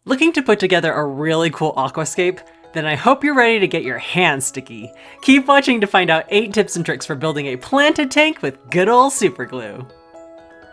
Looking to put together a really cool aquascape? Then I hope you're ready to get your hands sticky. Keep watching to find out 8 tips and tricks for building a planted tank with good old super glue.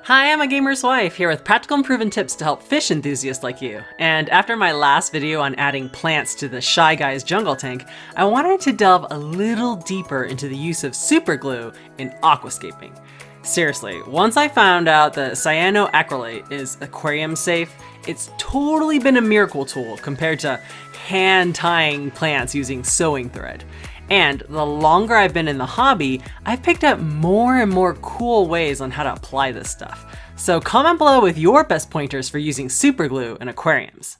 Hi, I'm a gamer's wife, here with practical and proven tips to help fish enthusiasts like you. And after my last video on adding plants to the Shy Guy's jungle tank, I wanted to delve a little deeper into the use of super glue in aquascaping. Seriously, once I found out that cyanoacrylate is aquarium safe, it's totally been a miracle tool compared to hand tying plants using sewing thread. And the longer I've been in the hobby, I've picked up more and more cool ways on how to apply this stuff. So comment below with your best pointers for using super glue in aquariums.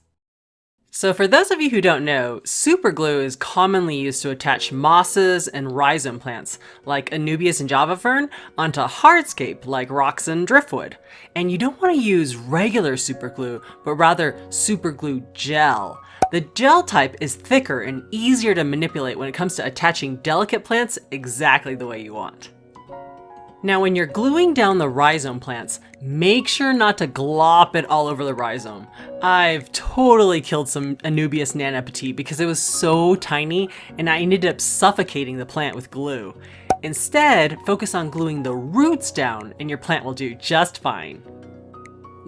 So for those of you who don't know, super glue is commonly used to attach mosses and rhizome plants, like Anubias and Java fern, onto hardscape, like rocks and driftwood. And you don't want to use regular super glue, but rather super glue gel. The gel type is thicker and easier to manipulate when it comes to attaching delicate plants exactly the way you want. Now when you're gluing down the rhizome plants, make sure not to glop it all over the rhizome. I've totally killed some Anubias nanapetite because it was so tiny and I ended up suffocating the plant with glue. Instead, focus on gluing the roots down and your plant will do just fine.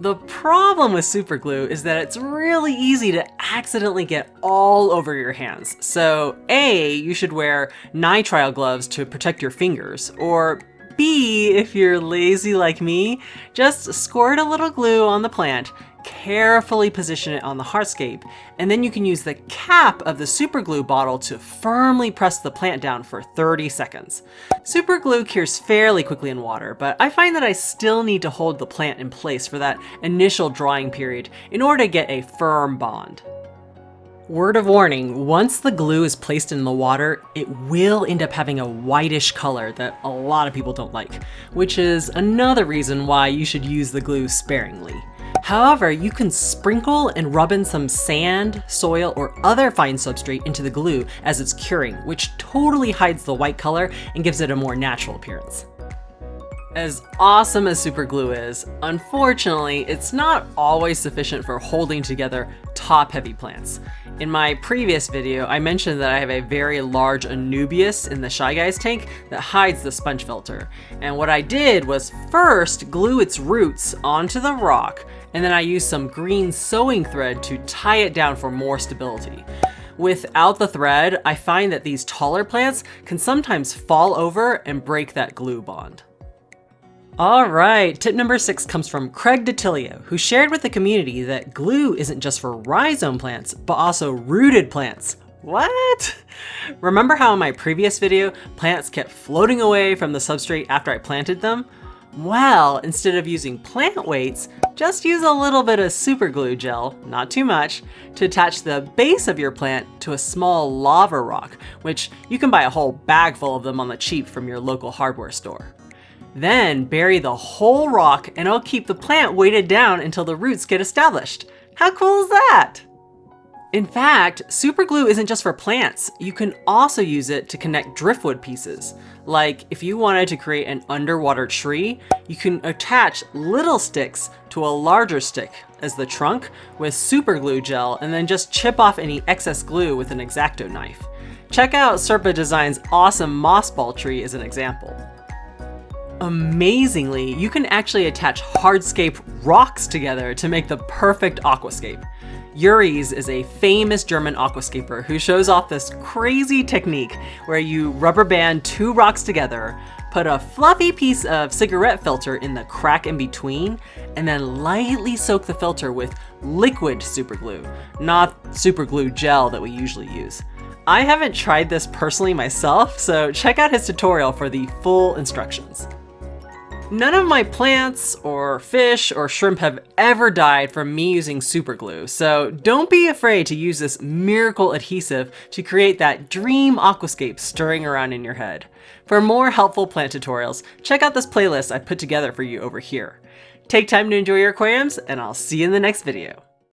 The problem with super glue is that it's really easy to accidentally get all over your hands. So A, you should wear NITRILE gloves to protect your fingers, or B, if you're lazy like me, just squirt a little glue on the plant, carefully position it on the hardscape, and then you can use the cap of the super glue bottle to firmly press the plant down for 30 seconds. Super glue cures fairly quickly in water, but I find that I still need to hold the plant in place for that initial drying period in order to get a firm bond. Word of warning, once the glue is placed in the water, it will end up having a whitish color that a lot of people don't like, which is another reason why you should use the glue sparingly. However, you can sprinkle and rub in some sand, soil, or other fine substrate into the glue as it's curing, which totally hides the white color and gives it a more natural appearance. As awesome as super glue is, unfortunately, it's not always sufficient for holding together top-heavy plants. In my previous video, I mentioned that I have a very large Anubias in the Shy Guy's tank that hides the sponge filter. And what I did was first glue its roots onto the rock, and then I used some green sewing thread to tie it down for more stability. Without the thread, I find that these taller plants can sometimes fall over and break that glue bond. Alright, tip number 6 comes from Craig Detilio, who shared with the community that glue isn't just for rhizome plants, but also rooted plants. What? Remember how in my previous video, plants kept floating away from the substrate after I planted them? Well, instead of using plant weights, just use a little bit of super glue gel, not too much, to attach the base of your plant to a small lava rock, which you can buy a whole bag full of them on the cheap from your local hardware store. Then bury the whole rock and it'll keep the plant weighted down until the roots get established. How cool is that? In fact, super glue isn't just for plants. You can also use it to connect driftwood pieces. Like if you wanted to create an underwater tree, you can attach little sticks to a larger stick as the trunk with super glue gel and then just chip off any excess glue with an X-Acto knife. Check out Serpa Design's awesome moss ball tree as an example. Amazingly, you can actually attach hardscape rocks together to make the perfect aquascape. Yuri's is a famous German aquascaper who shows off this crazy technique where you rubber band 2 rocks together, put a fluffy piece of cigarette filter in the crack in between, and then lightly soak the filter with liquid super glue, not super glue gel that we usually use. I haven't tried this personally myself, so check out his tutorial for the full instructions. None of my plants or fish or shrimp have ever died from me using super glue, so don't be afraid to use this miracle adhesive to create that dream aquascape stirring around in your head. For more helpful plant tutorials, check out this playlist I put together for you over here. Take time to enjoy your aquariums, and I'll see you in the next video.